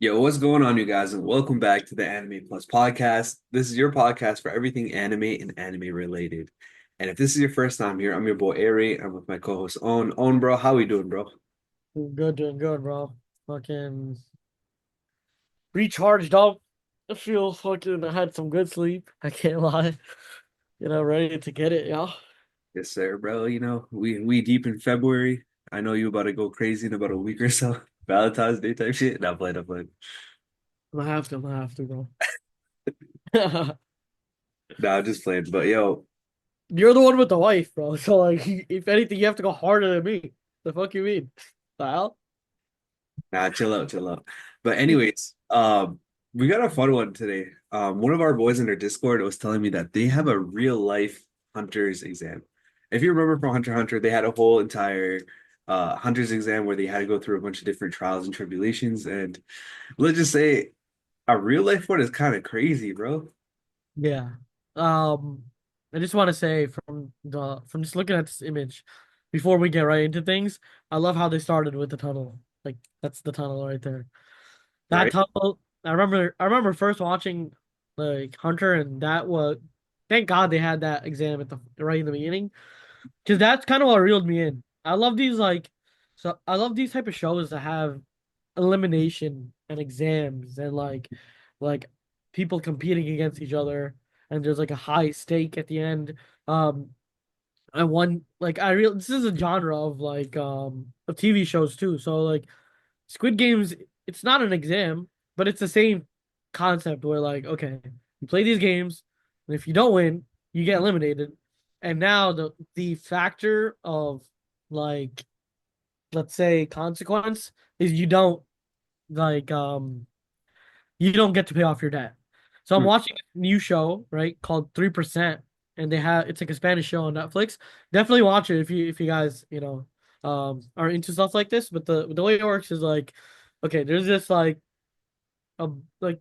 Yo, what's going on, you guys, and welcome back to the Anime Plus podcast. This is your podcast for everything anime and anime related. And if this is your first time here, I'm your boy Aray. I'm with my co-host Own. Own, bro, how we doing, bro? Doing good, bro. Fucking recharged up. I feel fucking. I had some good sleep. I can't lie. Ready to get it, yeah. Yes, sir, bro. We deep in February. I know you about to go crazy in about a week or so. Valentine's Day type shit. Not playing, not playing. I'm gonna have to, bro. Nah, just playing. But yo, You're the one with the wife, bro. So like, if anything, you have to go harder than me. The fuck you mean? The hell? nah, chill out, chill out. But anyways, we got a fun one today. One of our boys in their Discord was telling me that they have a real life hunter's exam. If you remember from Hunter x Hunter, they had a whole entire hunter's exam where they had to go through a bunch of different trials and tribulations. And let's just say a real life one is kind of crazy, bro. Yeah. Um, I just want to say from just looking at this image, before we get right into things, I love how they started with the tunnel. Like that's the tunnel right there. That Right? tunnel, I remember first watching like Hunter, and that was thank God they had that exam at the right in the beginning, because that's kind of what reeled me in. I love these type of shows that have elimination and exams and like people competing against each other, and there's like a high stake at the end. Um, I won like I real This is a genre of of TV shows too. So like Squid Games, it's not an exam, but it's the same concept where like, okay, you play these games, and if you don't win, you get eliminated. And now the factor of like, let's say consequence is like um you don't get to pay off your debt. So I'm Hmm. watching a new show, right, called 3%, and it's like a Spanish show on Netflix. Definitely watch it if you guys, are into stuff like this. But the way it works is like, okay, there's this a like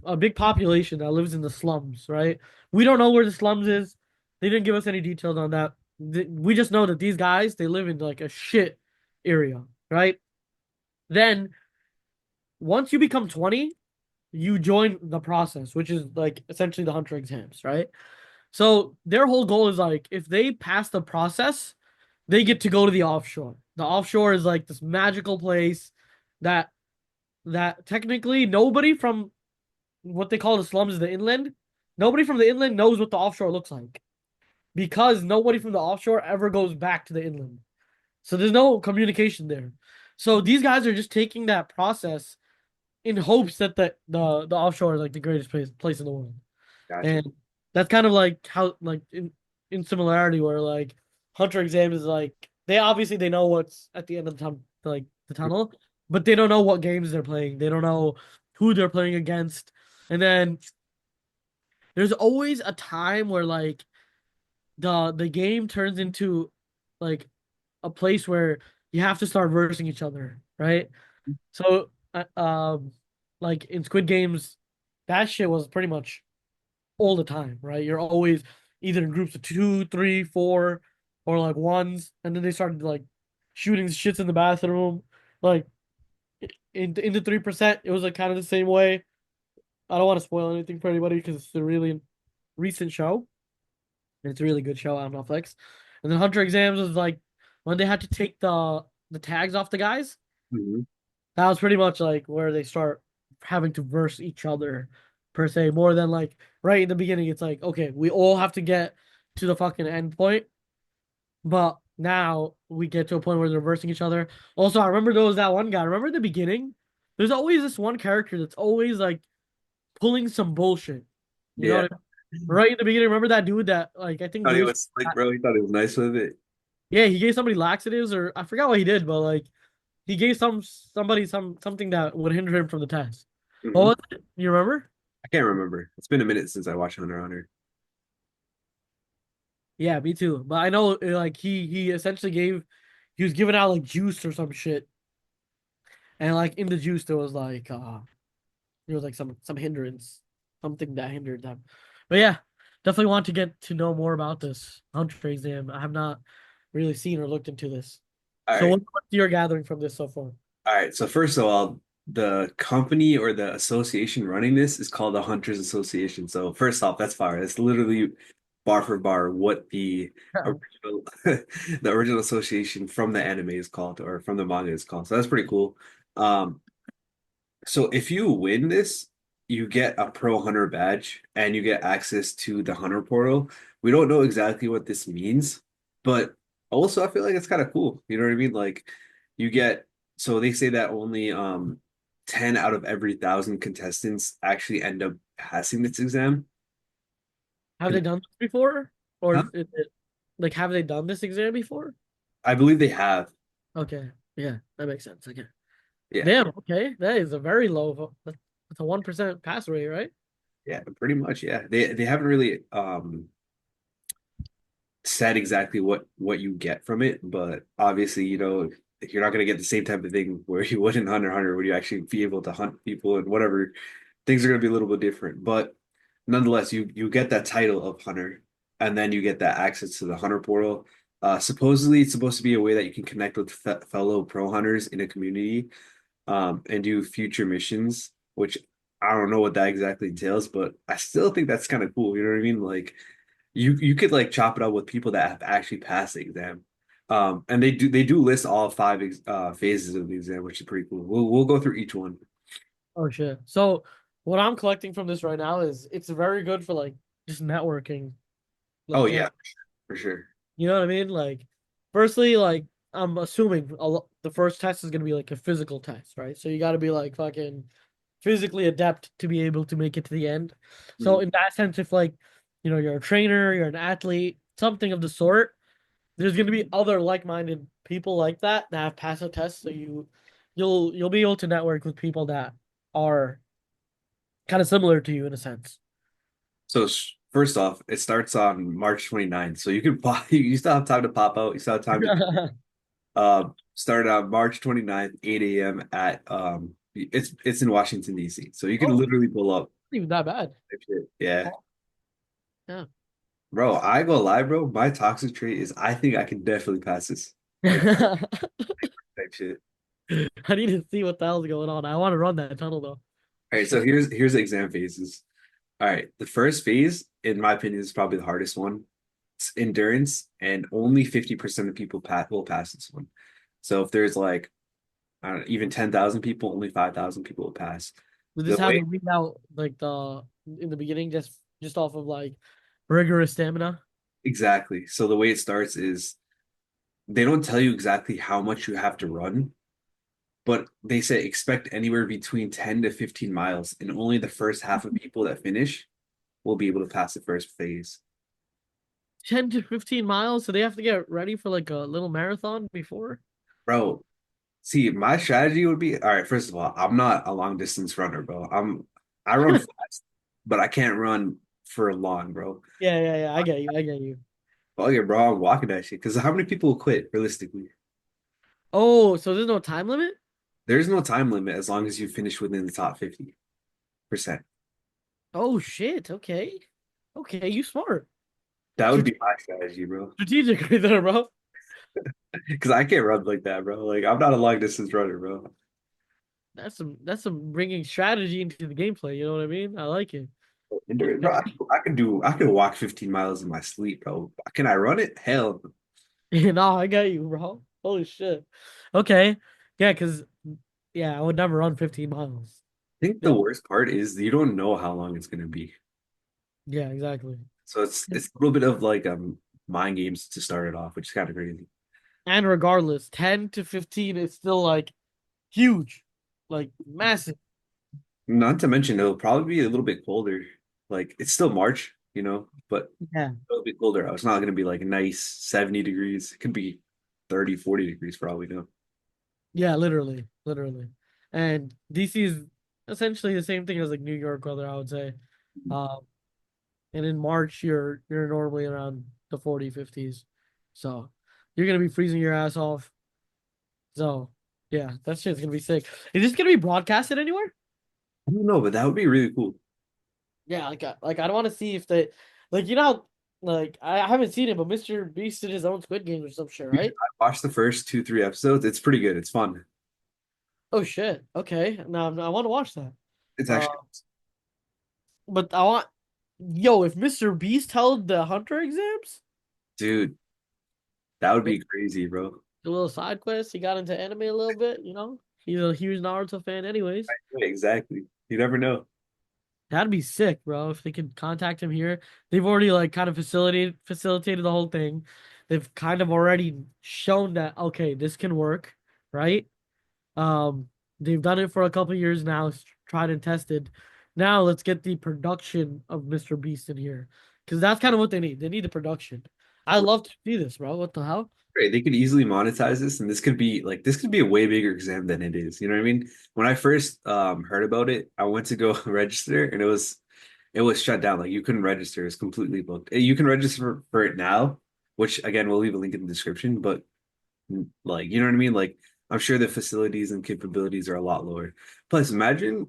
a big population that lives in the slums, right? We don't know where the slums is. They didn't give us any details on that. We just know that these guys, they live in like a shit area, right? Then once you become 20, you join the process, which is like essentially the hunter exams, right? So their whole goal is like if they pass the process, they get to go to the offshore. The offshore is like this magical place that technically nobody from what they call the slums is the inland. Nobody from the inland knows what the offshore looks like because nobody from the offshore ever goes back to the inland. So there's no communication there. So these guys are just taking that process in hopes that the offshore is like the greatest place in the world. Gotcha. And that's kind of like how like in similarity where like Hunter exam is like they know what's at the end of the tunnel, like the tunnel, but they don't know what games they're playing. They don't know who they're playing against. And then there's always a time where like the game turns into like a place where you have to start versing each other, right? So like in Squid Games, that shit was pretty much all the time, right? You're always either in groups of two, three, four, or like ones, and then they started like shooting shits in the bathroom. Like in the 3%, it was like kind of the same way. I don't want to spoil anything for anybody because it's a really recent show, and it's a really good show on Netflix. And then Hunter Exams was like when they had to take the tags off the guys. Mhm. That was pretty much like where they start having to verse each other per se, more than like right in the beginning. It's like, okay, we all have to get to the fucking end point, but now we get to a point where they're versing each other. Also, I remember there was that one guy. Remember in the beginning? There's always this one character that's always like pulling some bullshit. You know Yeah. what I mean? Right in the beginning, remember that dude that like I think Thought he gave was slick, bro. He thought he was nice with it. yeah, he gave somebody laxatives, or I forgot what he did, but like he gave somebody something that would hinder him from the test. What Hmm. was it? You remember? I can't remember. It's been a minute since I watched Hunter x Hunter. Yeah, me too. But I know like he essentially he was giving out like juice or some shit. And like in the juice there was like some hindrance, something that hindered them. But yeah, definitely want to get to know more about this Hunter exam. I have not really seen or looked into this. All So right. what's your gathering from this so far? All right. So first of all, the company or the association running this is called the Hunters Association. So first off, that's fire. That's literally bar for bar what the original the original association from the anime is called or from the manga is called. So that's pretty cool. Um, so if you win this, you get a Pro Hunter badge and you get access to the Hunter portal. We don't know exactly what this means, but also I feel like it's kind of cool. You know what I mean? Like you get so they say that only 10 out of every 1,000 contestants actually end up passing this exam. Have they done this before? Or Huh? is it like have they done this exam before? I believe they have. Okay. Yeah, that makes sense. Okay. Yeah. Damn, okay. That is a very low that's a 1% pass rate, right? Yeah, pretty much. Yeah. They haven't really said exactly what you get from it, but obviously, you're not going to get the same type of thing where you would in Hunter x Hunter, where you actually be able to hunt people and whatever. Things are going to be a little bit different, but nonetheless, you get that title of Hunter, and then you get that access to the Hunter portal. Supposedly, it's supposed to be a way that you can connect with fellow pro hunters in a community, and do future missions, which I don't know what that exactly entails, but I still think that's kind of cool. You know what I mean? Like you could like chop it up with people that have actually passed the exam. And they do list all five phases of the exam, which is pretty cool. We'll go through each one. Oh shit. So what I'm collecting from this right now is it's very good for like just networking. Oh Like yeah, for sure. you know what I mean? Like firstly, like I'm assuming the first test is gonna be like a physical test, right? So you gotta be like fucking physically adept to be able to make it to the end. So Mm. in that sense, if like, you're a trainer, you're an athlete, something of the sort, there's gonna be other like-minded people like that have passed a test. So you'll be able to network with people that are kind of similar to you in a sense. So first off, it starts on March 29th. So you can pop, you still have time to pop out. You still have time to start on March 29th, 8 a.m. at it's in Washington, D.C. So you can Oh, literally pull up. even that bad. Yeah. Yeah. Bro, I go live, bro. My toxic trait is I think I can definitely pass this. Like type shit. I need to see what the hell's going on. I want to run that tunnel though. All right, so Shit. here's the exam phases. All right, the first phase, in my opinion, is probably the hardest one. It's endurance, and only 50% of people will pass this one. So if there's like I don't know, even 10,000 people, only 5,000 people will pass. Did this The have way a read out like the in the beginning just off of like rigorous stamina? exactly. So the way it starts is they don't tell you exactly how much you have to run, but they say expect anywhere between 10 to 15 miles, and only the first half of people that finish will be able to pass the first phase. 10 to 15 miles, so they have to get ready for like a little marathon before? Bro, see, my strategy would be all right, first of all, I'm not a long distance runner, bro. I run fast, but I can't run for long, bro. Yeah, yeah, yeah. I get you. I get you. Oh yeah, bro, I'm walking that shit. Because how many people will quit realistically? Oh, so there's no time limit? There's no time limit as long as you finish within the top 50%. Oh shit. Okay. Okay, you smart. That would Strate- be my strategy, bro. Strategic right there, bro. Because I can't run like that, bro. Like I'm not a long distance runner, bro. That's some bringing strategy into the gameplay, you know what I mean? I like it. Endurance, bro. I could walk 15 miles in my sleep, bro. Can I run it? Hell, I No, I got you, bro. Holy shit. Okay. Yeah, because yeah, I would never run 15 miles. think the Yeah. worst part is you don't know how long it's gonna be. Yeah, exactly. So it's a little bit of like mind games to start it off, which is kind of crazy. And regardless, 10 to 15 is still like huge. Like massive. Not to mention it'll probably be a little bit colder. Like it's still March, but Yeah. a little bit colder. It's not gonna be like a nice 70 degrees. It could be 30, 40 degrees for all we know. Yeah, literally. Literally. And DC is essentially the same thing as like New York weather, I would say. Um, and in March you're normally around the 40, 50s. So you're gonna be freezing your ass off. So yeah, that shit's gonna be sick. Is this gonna be broadcasted anywhere? I don't know, but that would be really cool. Yeah, like I don't want to see if they like like I haven't seen it, but Mr. Beast did his own Squid Games or some shit, You should right? watch the first two, three episodes. It's pretty good. It's fun. Oh shit. Okay. Now I want to watch that. It's Uh, actually, but I want, yo, if Mr. Beast held the Hunter exams, dude, that would maybe be crazy, bro. a little side quest. He got into anime a little bit, you know. He's a huge Naruto fan, anyways. Yeah, exactly. You never know. That'd be sick, bro. If they could contact him here, they've already like kind of facilitated the whole thing. They've kind of already shown that okay, this can work, right? Um, they've done it for a couple years now, tried and tested. Now let's get the production of Mr. Beast in here, because that's kind of what they need. They need the production. I love to see this, bro. What the hell? Right, they could easily monetize this, and this could be a way bigger exam than it is. You know what I mean? When I first heard about it, I went to go register, and it was shut down. Like you couldn't register; it's completely booked. You can register for it now, which again we'll leave a link in the description. But like you know what I mean? Like I'm sure the facilities and capabilities are a lot lower. Plus, imagine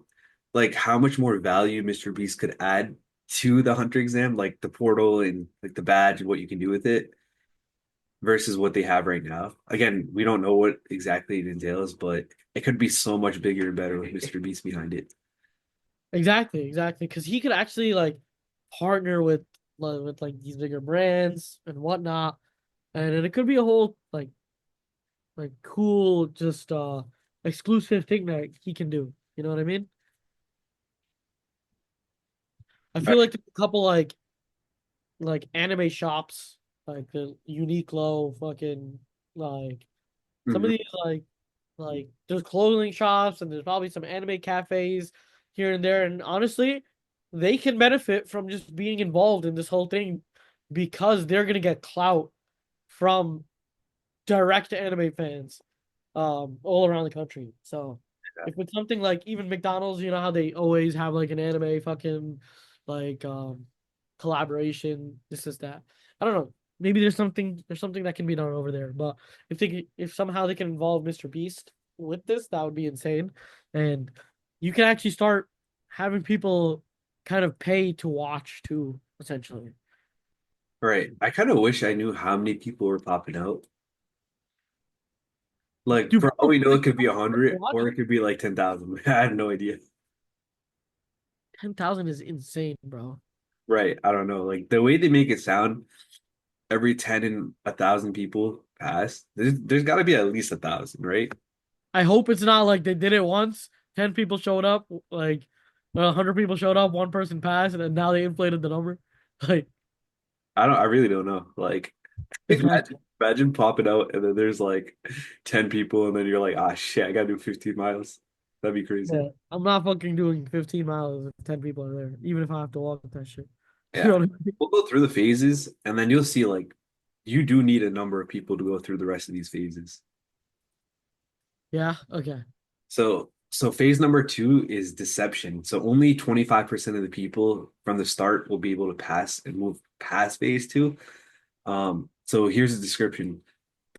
like how much more value Mr. Beast could add to the Hunter exam, like the portal and like the badge and what you can do with it versus what they have right now. Again, we don't know what exactly it entails, but it could be so much bigger and better with Mr. Beast behind it. Exactly, exactly. Because he could actually like partner with like these bigger brands and whatnot, and it could be a whole like cool just exclusive thing that he can do. You know what I mean? I feel like there's a couple like anime shops, like the Uniqlo, fucking like some of Mhm. these like there's clothing shops and there's probably some anime cafes here and there. And honestly, they can benefit from just being involved in this whole thing because they're gonna get clout from direct anime fans all around the country. So if it's something like even McDonald's, you know how they always have like an anime fucking like collaboration, this is that. I don't know. Maybe there's something that can be done over there. But if somehow they can involve Mr. Beast with this, that would be insane. And you can actually start having people kind of pay to watch too, essentially. Right. I kind of wish I knew how many people were popping out. Like Dude, for all people we know, it pay could be to 100 watch. or it could be like 10,000. I have no idea. 10,000 is insane, bro. Right. I don't know. Like the way they make it sound, every 10 and 1,000 people pass. There's got to be at least 1,000, right? I hope it's not like they did it once, 10 people showed up, like 100 people showed up, one person passed, and then now they inflated the number. Like, I really don't know. Like it's messed up. imagine popping out and then there's like 10 people and then you're like, ah shit, I gotta do 15 miles. That'd be crazy. Yeah, I'm not fucking doing 15 miles if 10 people are there, even if I have to walk with that shit. You Yeah. know what I mean? We'll go through the phases and then you'll see like you do need a number of people to go through the rest of these phases. Yeah, okay. So phase number two is deception. So only 25% of the people from the start will be able to pass and move past phase two. So here's a description.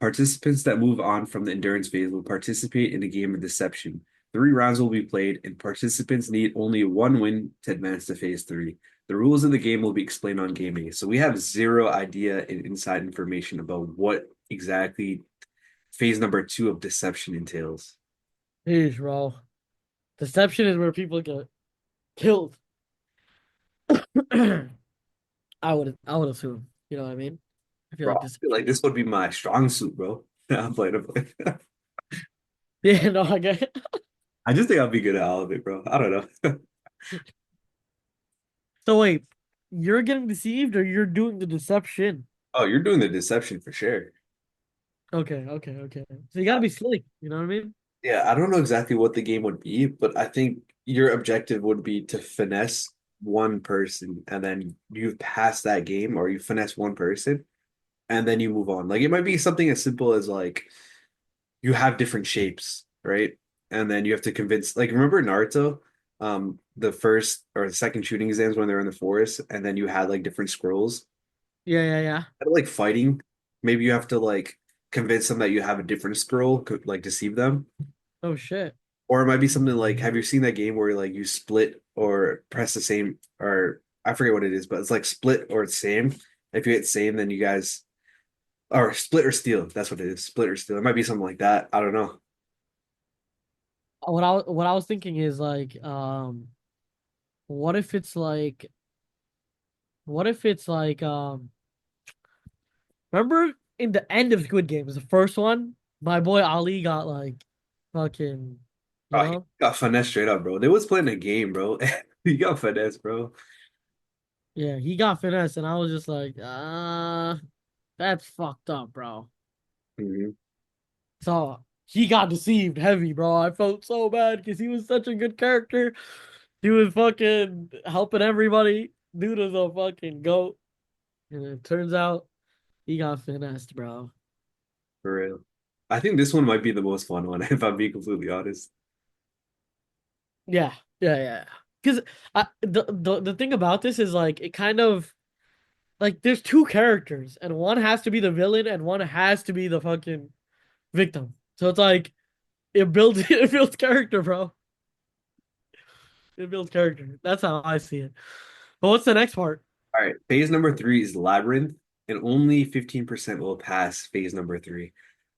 Participants that move on from the endurance phase will participate in a game of deception. 3 rounds will be played, and participants need only one win to advance to phase three. The rules of the game will be explained on game day. So we have zero idea and inside information about what exactly phase number two of deception entails. Jeez, bro. Deception is where people get killed. I would assume. You know what I mean? I feel Bro, like I feel like deception. this would be my strong suit, bro. I'm playing a play. Yeah, no, I get it. I just think I'll be good at all of it, bro. I don't know. So wait, you're getting deceived or you're doing the deception? Oh, you're doing the deception for sure. Okay, okay, okay. So you gotta be slick, you know what I mean? Yeah, I don't know exactly what the game would be, but I think your objective would be to finesse one person and then you pass that game or you finesse one person and then you move on. Like it might be something as simple as like you have different shapes, right? And then you have to convince like remember Naruto? The first or the second shooting exams when they're in the forest and then you had like different scrolls. Yeah, yeah, yeah. Like fighting, maybe you have to like convince them that you have a different scroll, like deceive them. Oh shit. Or it might be something like, have you seen that game where like you split or press the same, or I forget what it is, but it's like split or it's same. If you hit same, then you guys, or split or steal. That's what it is. Split or steal. It might be something like that. I don't know. what I was thinking is like, what if it's like, what if it's like, remember in the end of Squid Games, the first one, my boy Ali got like, fucking, you Oh, he know, got finesse straight up, bro. They was playing a game, bro. He got finesse, bro. yeah, he got finesse, and I was just like, that's fucked up, bro. Mhm. So he got deceived heavy, bro. I felt so bad because he was such a good character. He was fucking helping everybody. Dude was a fucking goat. And it turns out he got finessed, bro. For real. I think this one might be the most fun one, if I'm being completely honest. Yeah, yeah. Because the thing about this is like it kind of like there's two characters and one has to be the villain and one has to be the fucking victim. So it's like it builds it builds character, bro. It builds character. That's how I see it. But what's the next part? All right, phase number three is labyrinth, and only 15% will pass phase number three.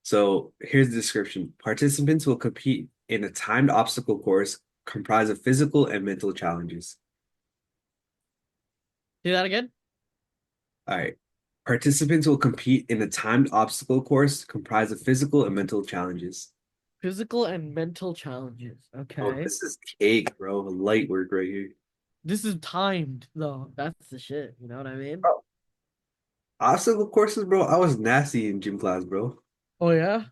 So here's the description. Participants will compete in a timed obstacle course comprised of physical and mental challenges. Say that again. All right. Participants will compete in a timed obstacle course comprised of physical and mental challenges. Physical and mental challenges. Oh, Okay. this is cake, bro. Light work right here. This is timed though. That's the shit. You know what I mean? Bro, obstacle courses, bro. I was nasty in gym class, bro. Oh yeah.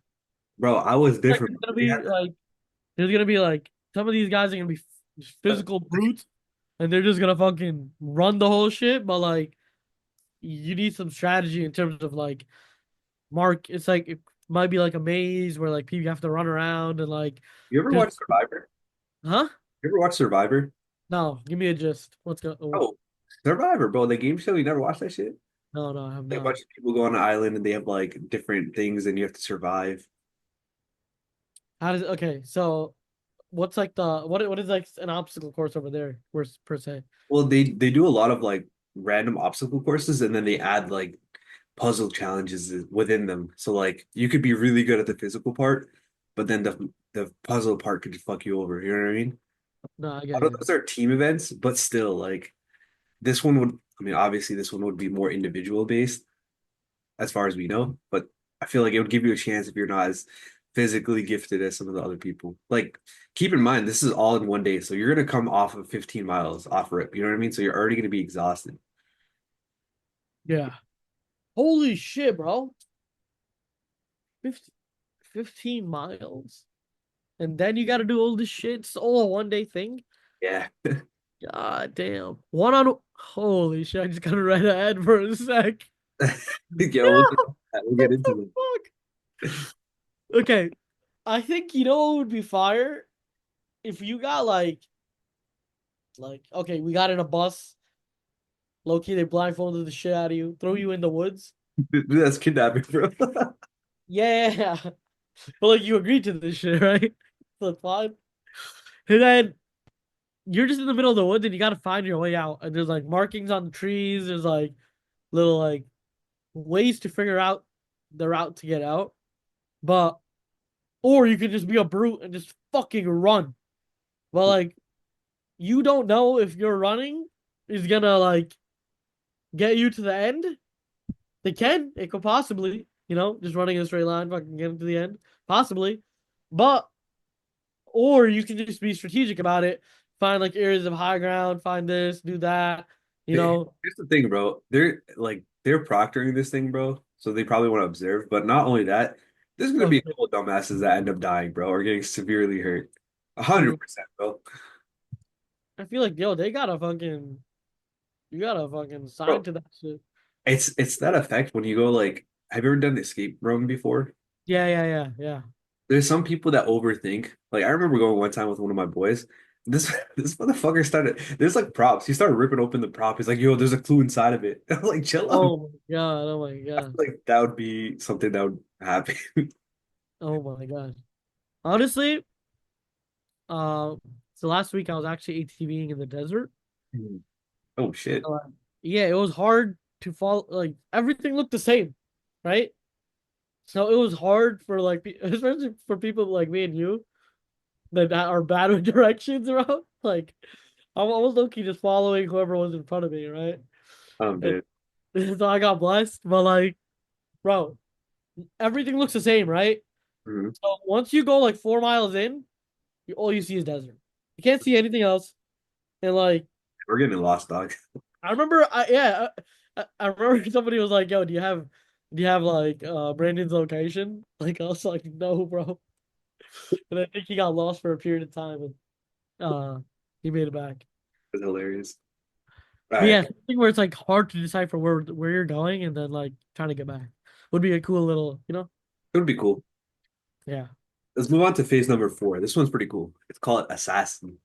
Bro, I was Like different. it's gonna They had be like there's gonna be like some of these guys are gonna be to- physical brutes and they're just gonna fucking run the whole shit, but like you need some strategy in terms of like mark. It's like it might be like a maze where like people have to run around and like You ever there's watch Survivor? huh? You ever watch Survivor? No, give me a gist. What's going? Oh, Oh, Survivor, bro. The game show. You never watched that shit? no, I have Like a not. bunch of people go on an island and they have like different things and you have to survive. How does okay? So what's like the what is like an obstacle course over there? Worse per se. Well, they do a lot of like random obstacle courses and then they add like puzzle challenges within them. So like you could be really good at the physical part, but then the puzzle part could just fuck you over. You know what I mean? No, I A get lot of you. those are team events, but still like this one would, I mean, obviously this one would be more individual based as far as we know, but I feel like it would give you a chance if you're not as physically gifted as some of the other people. Like, keep in mind, this is all in one day. So you're going to come off of 15 miles off rip. You know what I mean? So you're already going to be exhausted. Yeah. Holy shit, bro. 50, 15 miles. And then you gotta do all this shit. It's all a 1 day thing. Yeah. God damn. One on holy shit. I just gotta write an ad for a sec. Yeah, we'll get, Yeah, we'll get what into the them. fuck? Okay. I think you know what would be fire? If you got like, okay, we got in a bus. Low key, they blindfolded the shit out of you, throw you in the woods. That's kidnapping, bro. Yeah. But like you agreed to this shit, right? So it's fine. And then you're just in the middle of the woods and you gotta find your way out. And there's like markings on the trees. There's like little like ways to figure out the route to get out. But or you could just be a brute and just fucking run. But like you don't know if you're running is gonna like get you to the end. They can. It could possibly, just running in a straight line, fucking get to the end. Possibly. But or you can just be strategic about it. Find like areas of high ground, find this, do that, you Here's know. the thing, bro. They're proctoring this thing, bro. So they probably want to observe. But not only that, there's gonna Oh be a shit. couple of dumbasses that end up dying, bro, or getting severely hurt. A True. hundred percent, bro. I feel like yo, they gotta fucking you gotta fucking sign Bro, to that shit. it's that effect when you go like, have you ever done escape room before? Yeah. There's some people that overthink. Like I remember going one time with one of my boys. This this motherfucker started. There's like props. He started ripping open the prop. He's like, "Yo, there's a clue inside of it." I'm like, "Chill out." Oh my god, oh my I feel god. like that would be something that would happen. Oh my god. Honestly, uh so last week I was actually ATVing in the desert. Oh shit. Yeah, it was hard to follow like everything looked the same, right? So it was hard for like especially for people like me and you that are bad with directions, bro. Like I was low-key just following whoever was in front of me, right? And Dude. so I got blessed, but like, bro, everything looks the same, right? Mhm. So once you go like 4 miles in, all you see is desert. You can't see anything else. And like, We're getting lost, dog. I remember, yeah, I remember somebody was like, "Yo, do you have like Brandon's location?" Like, I was like, "No, bro." And I think he got lost for a period of time, and he made it back. It's hilarious. All But right. yeah, something where it's like hard to decipher where you're going, and then like trying to get back would be a cool little, It would be cool. yeah. Let's move on to phase number four. This one's pretty cool. It's called assassin.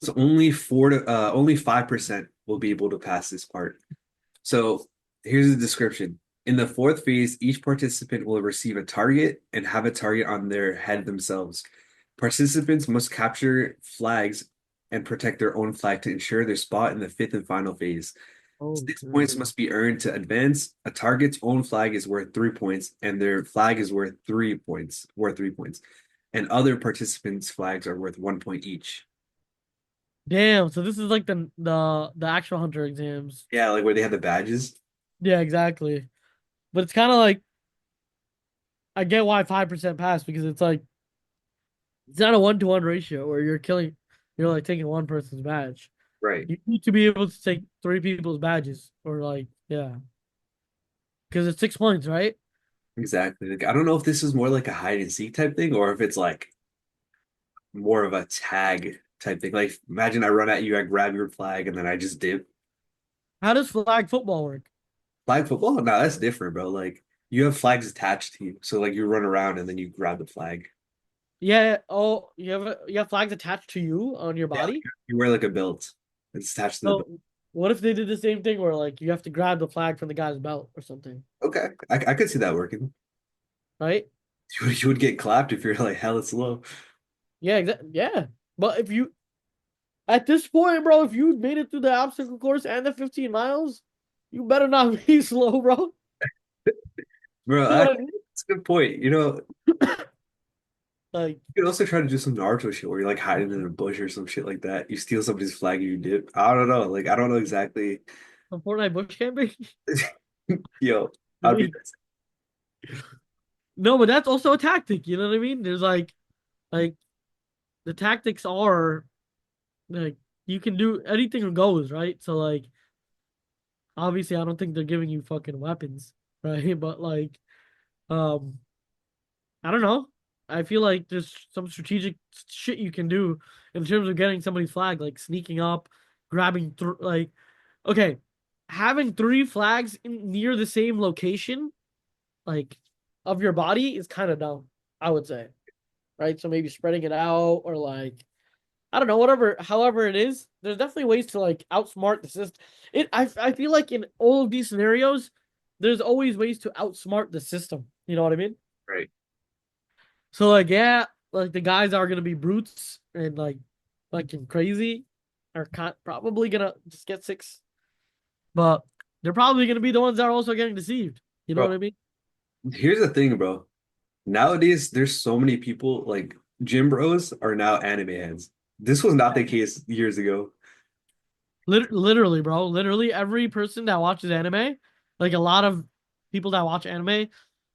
So only 5% will be able to pass this part. So here's the description. In the fourth phase, each participant will receive a target and have a target on their head themselves. Participants must capture flags and protect their own flag to ensure their spot in the fifth and final phase. Oh, 6 points must be earned to advance. A target's own flag is worth 3 points, and their flag is worth 3 points, And other participants' flags are worth 1 point each. damn. So this is like the actual hunter exams. Yeah, like where they have the badges. Yeah, exactly. But it's kind of like I get why 5% pass because it's like it's not a 1-to-1 ratio where you're like taking one person's badge. Right. You need to be able to take three people's badges or like, yeah, because it's 6 points, right? Exactly. Like I don't know if this is more like a hide and seek type thing or if it's like more of a tag type thing. Like imagine I run at you, I grab your flag, and then I just dip. How does flag football work? Flag football? No, that's different, bro. Like you have flags attached to you. So like you run around and then you grab the flag. Yeah. Oh, you have flags attached to you on your Yeah, like body. you wear like a belt. It's attached to the belt. So what if they did the same thing where like you have to grab the flag from the guy's belt or something, Okay. I could see that working. right? You would get clapped if you're like hella slow. Yeah, yeah. But if you at this point, bro, if you made it through the obstacle course and the 15 miles, you better not be slow, bro. Bro, You know what I mean? that's a good point. Like You could also try to do some Naruto shit where you're like hiding in a bush or some shit like that. You steal somebody's flag and you dip. I don't know. Like I don't know exactly. a Fortnite bush camping. Yo, I'd be Really? No, but that's also a tactic. You know what I mean? There's like the tactics are like you can do anything goes, right? So like obviously I don't think they're giving you fucking weapons, right? But like um I don't know. I feel like there's some strategic shit you can do in terms of getting somebody's flag, like sneaking up, grabbing like okay, having three flags near the same location, like of your body is kind of dumb, I would say. Right? So maybe spreading it out or like I don't know, whatever, however it is, there's definitely ways to like outsmart the system. I feel like in all of these scenarios, there's always ways to outsmart the system. You know what I mean? right. So like yeah, like the guys are gonna be brutes and like fucking crazy are probably gonna just get six, but they're probably gonna be the ones that are also getting deceived. You know Bro, what I mean? here's the thing, bro. Nowadays, there's so many people like gym bros are now anime heads. This was not the case years ago. Literally, bro. Literally, every person that watches anime, like a lot of people that watch anime,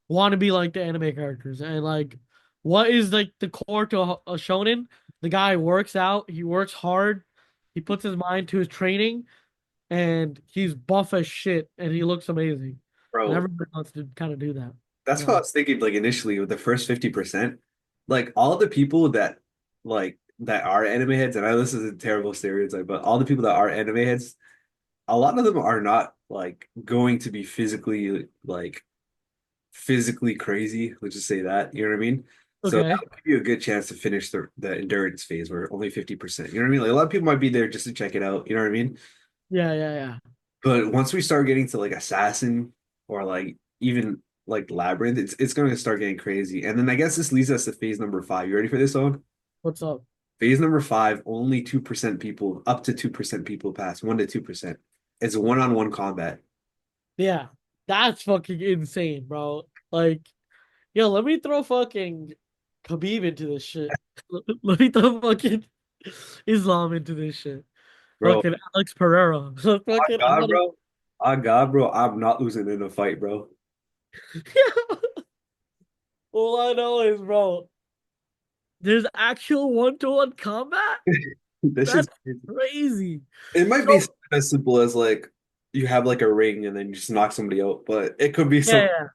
want to be like the anime characters. And like, what is like the core to a shonen? The guy works out, he works hard, he puts his mind to his training, and he's buff as shit, and he looks amazing. And Bro, everybody wants to kind of do that. that's what I So, was thinking like initially with the first 50%. Like all the people that are anime heads, and I know this is a terrible stereotype, but all the people that are anime heads, a lot of them are not like going to be physically crazy. Let's just say that. You know what I mean? So that okay. would give you a good chance to finish the endurance phase where only 50%. You know what I mean? Like a lot of people might be there just to check it out. You know what I mean? Yeah, yeah, yeah. But once we start getting to like Assassin or like even like Labyrinth, it's going to start getting crazy. And then I guess this leads us to phase number five. You ready for this one? What's up? Phase number five, only 2% people, up to 2% people pass, 1 to 2%. It's one-on-one combat. Yeah, that's fucking insane, bro. Like, yo, let me throw fucking Khabib into this shit. Let me throw fucking Islam into this shit. Bro. Fucking Alex Pereira. Oh Fucking, I'm God, gonna. bro. Oh God, bro. I'm not losing in a fight, bro. All I know is, bro, there's actual one-to-one combat. This is That's crazy. it might be So as simple as like you have like a ring and then you just knock somebody out, but it could be yeah, some yeah.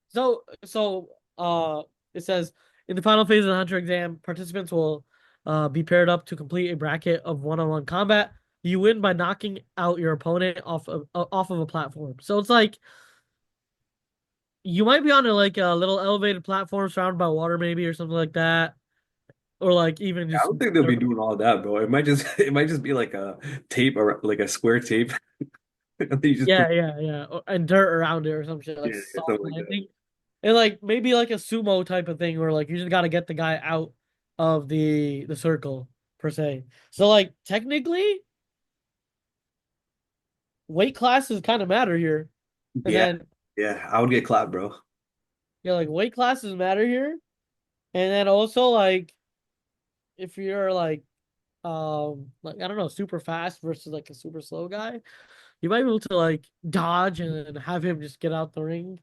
So it says in the final phase of the Hunter exam, participants will be paired up to complete a bracket of one-on-one combat. You win by knocking out your opponent off of a platform. So it's like you might be on a little elevated platform surrounded by water, maybe, or something like that, or like even I just don't think they'll be doing all that, bro. It might just it might just be like a tape or like a square tape. I think you just put yeah, yeah, yeah, and dirt around it or some shit yeah, like yeah, soft something like that. landing, and like maybe like a sumo type of thing where like you just got to get the guy out of the circle per se. So like technically, weight classes kind of matter here, and Yeah, then yeah. I would get clapped, bro. yeah, like weight classes matter here, and then also like if you're like I don't know, super fast versus like a super slow guy, you might be able to like dodge and then have him just get out the ring.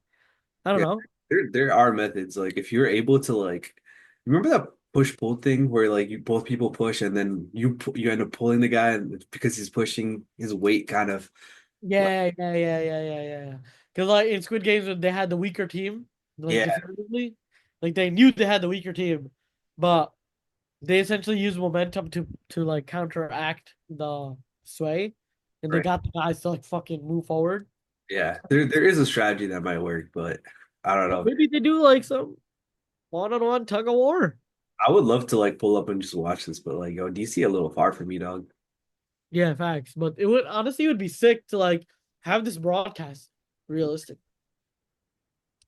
I don't Yeah, know. there are methods. Like if you're able to like, remember that push pull thing where like you both people push and then you end up pulling the guy and because he's pushing his weight kind of like Yeah, yeah, yeah, yeah, yeah, yeah. Because like in Squid Games, when they had the weaker team, like yeah, definitively, like they knew they had the weaker team, but they essentially used momentum to like counteract the sway, and they right. got the guys to like fucking move forward. Yeah, there is a strategy that might work, but I don't know. Maybe they do like some one-on-one tug of war. I would love to like pull up and just watch this, but like yo, DC a little far for me, dog. Yeah, facts. But it would honestly it would be sick to like have this broadcast realistic.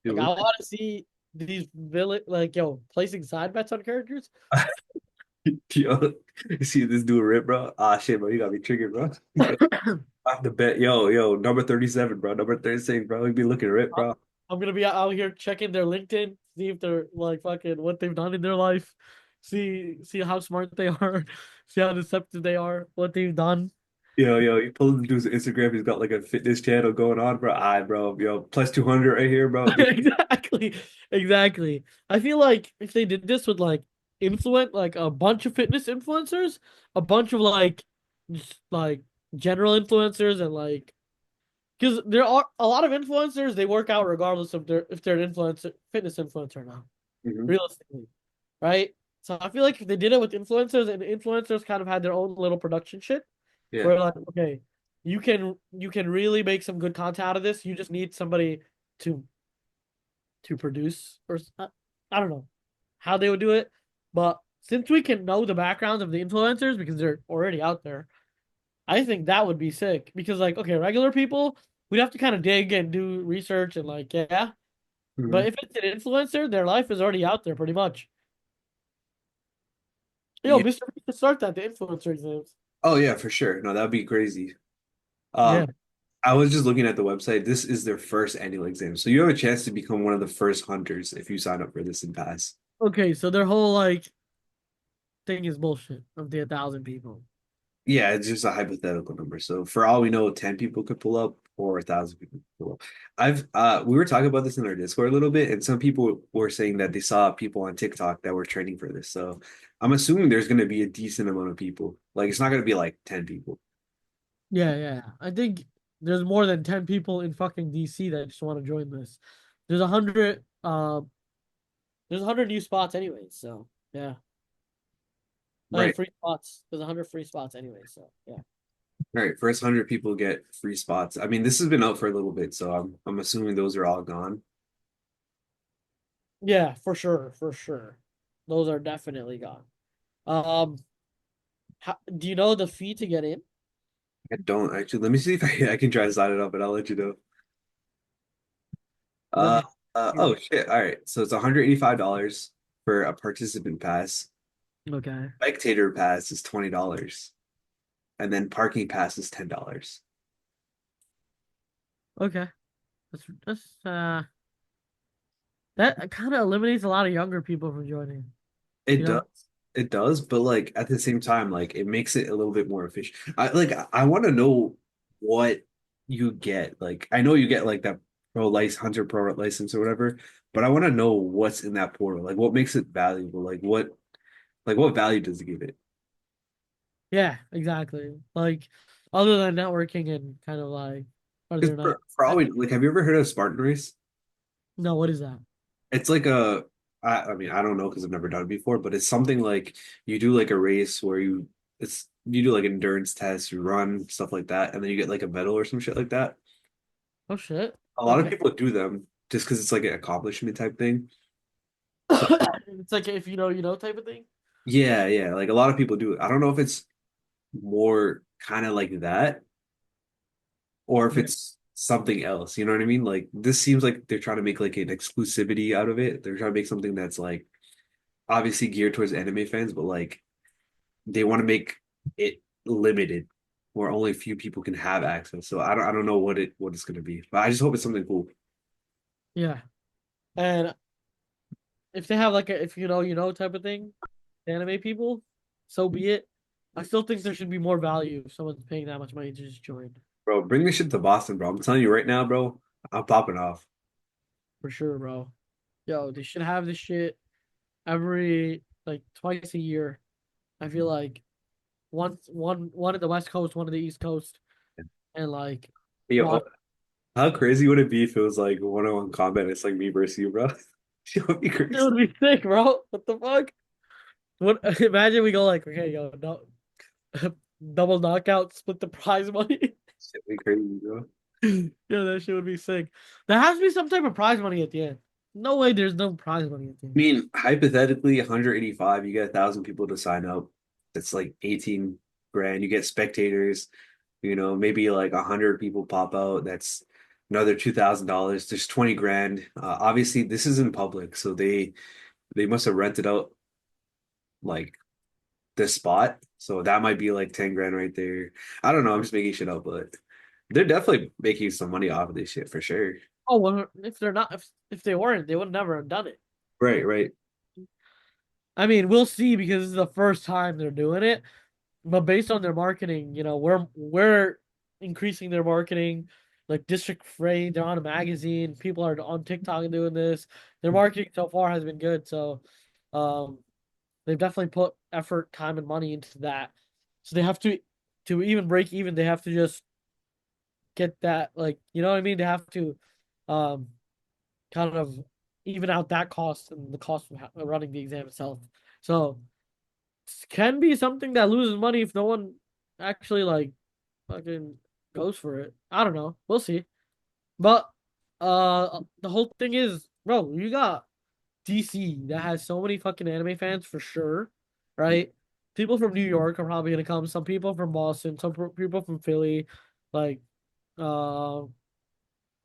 Like I Dude, want to see these villain like yo placing side bets on characters. yo, you see this dude rip, bro? Ah, shit, bro, you got me triggered, bro. I have to bet, yo, number 37, bro, number 36, bro. We be looking rip, bro. I'm gonna be out here checking their LinkedIn, see if they're like fucking what they've done in their life, see how smart they are, see how deceptive they are, what they've done. Yo, you pull the dude's Instagram. He's got like a fitness channel going on, bro. Bro, yo, plus 200 right here, bro. Exactly, exactly. I feel like if they did this with like like a bunch of fitness influencers, a bunch of like just like general influencers and like because there are a lot of influencers they work out regardless of their if they're an influencer fitness influencer or not Mhm. realistically, right? So I feel like if they did it with influencers and influencers kind of had their own little production shit, Yeah. where like, okay, you can really make some good content out of this. You just need somebody to produce I don't know how they would do it, but since we can know the backgrounds of the influencers because they're already out there, I think that would be sick. Because like, okay, regular people, we'd have to kind of dig and do research and like, yeah. But Mhm. if it's an influencer, their life is already out there pretty much. Yo, Yeah. Mr. We could start that, the influencer exams. Oh yeah, for sure. No, that'd be crazy. Um, Yeah. I was just looking at the website. This is their first annual exam. So you have a chance to become one of the first hunters if you sign up for this and pass. Okay, so their whole like thing is bullshit of the 1,000 people. Yeah, it's just a hypothetical number. So for all we know, 10 people could pull up or 1,000 people could pull up. We were talking about this in our Discord a little bit, and some people were saying that they saw people on TikTok that were training for this. So I'm assuming there's gonna be a decent amount of people. Like it's not gonna be like 10 people. Yeah, yeah. I think there's more than 10 people in fucking DC that just want to join this. There's 100 new spots anyway, so yeah. Right. Free spots. There's 100 free spots anyway, so yeah. All right. First 100 people get free spots. I mean, this has been out for a little bit, so I'm assuming those are all gone. Yeah, for sure, for sure. Those are definitely gone. Um, do you know the fee to get in? I don't actually. Let me see if I can try to sign it up, but I'll let you know. Let Uh, me oh hear. shit. All right. So it's $185 for a participant pass. Okay. Spectator pass is $20, and then parking pass is $10. Okay. That's That kind of eliminates a lot of younger people from joining, It you does. know? It does, but like at the same time, like it makes it a little bit more efficient. I want to know what you get. Like I know you get like that pro license, hunter pro license or whatever, but I want to know what's in that portal. Like what makes it valuable? Like what value does it give it? Yeah, exactly. Like, other than networking and kind of like, are Because there not? for all we like, have you ever heard of Spartan Race? No, what is that? It's like I mean, I don't know because I've never done it before, but it's something like you do like a race where you do like endurance tests, you run, stuff like that, and then you get like a medal or some shit like that. Oh shit. A lot of Okay. people do them just because it's like an accomplishment type thing. So It's like if you know, you know type of thing. yeah, yeah, like a lot of people do it. I don't know if it's more kind of like that or if Okay. it's something else. You know what I mean? Like this seems like they're trying to make like an exclusivity out of it. They're trying to make something that's like obviously geared towards anime fans, but like they want to make it limited where only a few people can have access. So I don't know what it's gonna be. But I just hope it's something cool. Yeah. And if they have like a if you know type of thing, anime people, so be it. I still think there should be more value if someone's paying that much money to just join. Bro, bring this shit to Boston, bro. I'm telling you right now, bro. I'm popping off. For sure, bro. Yo, they should have this shit every like twice a year. I feel like one at the West Coast, one at the East Coast, and like Yo, rock. how crazy would it be if it was like one-on-one combat? It's like me versus you, bro. It would be It crazy. would be sick, bro. What the fuck? What? Imagine we go like, okay, yo, no, double knockout, split the prize money. Shit would be crazy, bro. Yeah, that shit would be sick. There has to be some type of prize money at the end. No way, there's no prize money at the I end. mean, hypothetically, 185, you get 1,000 people to sign up. That's like 18 grand. You get spectators, maybe like 100 people pop out. That's another $2,000. There's 20 grand. Obviously, this is in public, so they must have rented out like this spot. So that might be like 10 grand right there. I don't know. I'm just making shit up, but they're definitely making some money off of this shit for sure. Oh, well, if they're not, if they weren't, they would never have done it. Right, right. I mean, we'll see because this is the first time they're doing it. But based on their marketing, we're increasing their marketing. Like District Free, they're on a magazine. People are on TikTok and doing this. Their marketing so far has been good. So, um, they've definitely put effort, time, and money into that. So they have to even break even. They have to just get that, like, you know what I mean. They have to, um, kind of even out that cost and the cost of running the exam itself. So can be something that loses money if no one actually like fucking goes for it. I don't know. We'll see. But the whole thing is, bro, you got DC that has so many fucking anime fans for sure, right? People from New York are probably gonna come. Some people from Boston. Some people from Philly. Like, uh,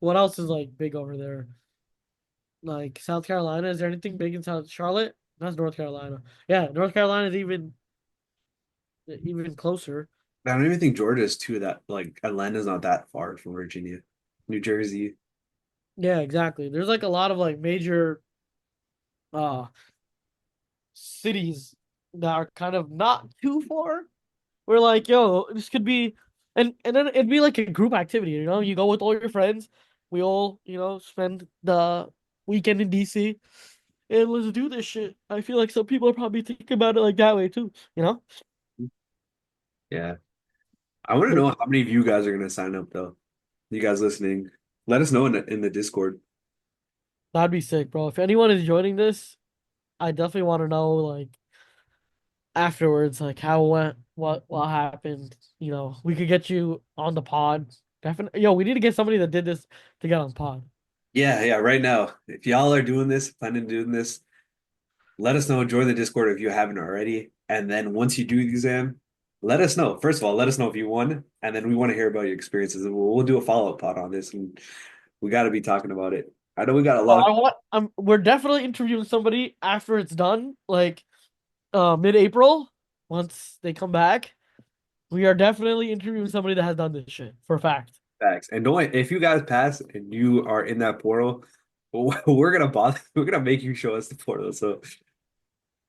what else is like big over there? Like South Carolina. Is there anything big in South Charlotte? That's North Carolina. Yeah, North Carolina is even closer. I don't even think Georgia is too that like Atlanta's not that far from Virginia. New Jersey. Yeah, exactly. There's like a lot of like major uh cities that are kind of not too far. We're like, yo, this could be and then it'd be like a group activity, you know? You go with all your friends, we all, spend the weekend in DC and let's do this shit. I feel like some people are probably thinking about it like that way too, you know? Yeah. I want to But know how many of you guys are gonna sign up though. You guys listening. Let us know in the Discord. that'd be sick, bro. If anyone is joining this, I definitely want to know like afterwards, like how it went, what happened. We could get you on the pod. Definitely, yo, we need to get somebody that did this to get on pod. Yeah, yeah, right now. If y'all are doing this, planning on doing this, let us know. Join the Discord if you haven't already. And then once you do the exam, let us know. First of all, let us know if you won, and then we want to hear about your experiences. And we'll do a follow-up pod on this, and we got to be talking about it. I know we got a Oh, lot of we're definitely interviewing somebody after it's done, like mid-April. Once they come back, we are definitely interviewing somebody that has done this shit for a fact. facts. And don't if you guys pass and you are in that portal, we're gonna bother. We're gonna make you show us the portal. So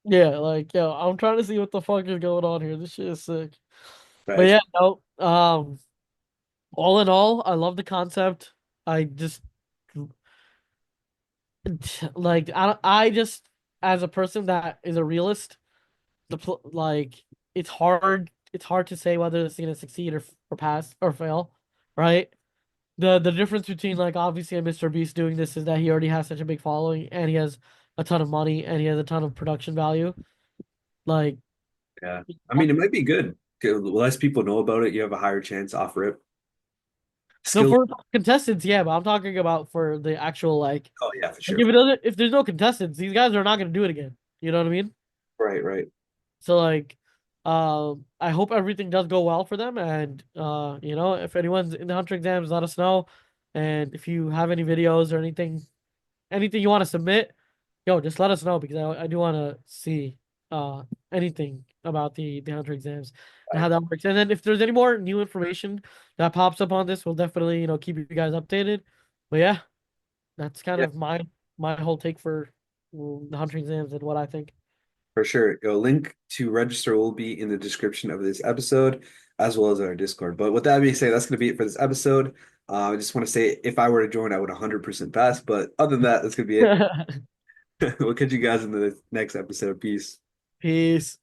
Yeah, like yo, I'm trying to see what the fuck is going on here. This shit is sick. But right. yeah, no, all in all, I love the concept. I just like I just as a person that is a realist, like it's hard to say whether it's gonna succeed or pass or fail, right? The difference between like obviously a Mr. Beast doing this is that he already has such a big following and he has a ton of money and he has a ton of production value. Like Yeah. I mean, it might be good. 'Cause the less people know about it, you have a higher chance to offer it. no, Skill. for contestants, yeah, but I'm talking about for the actual Oh yeah, for like sure. if there's no contestants, these guys are not gonna do it again. You know what I mean? Right, right. So like, I hope everything does go well for them, and if anyone's in the hunter exams, let us know. And if you have any videos or anything you want to submit, yo, just let us know because I do want to see uh anything about the hunter exams and how that works. And then if there's any more new information that pops up on this, we'll definitely keep you guys updated. But yeah, that's kind Yeah, of my whole take for the hunter exams and what I think. for sure. A link to register will be in the description of this episode, as well as our Discord. But with that being said, that's going to be it for this episode. I just want to say, if I were to join, I would 100% pass. But other than that, that's going to be it. We'll catch you guys in the next episode. Peace. Peace.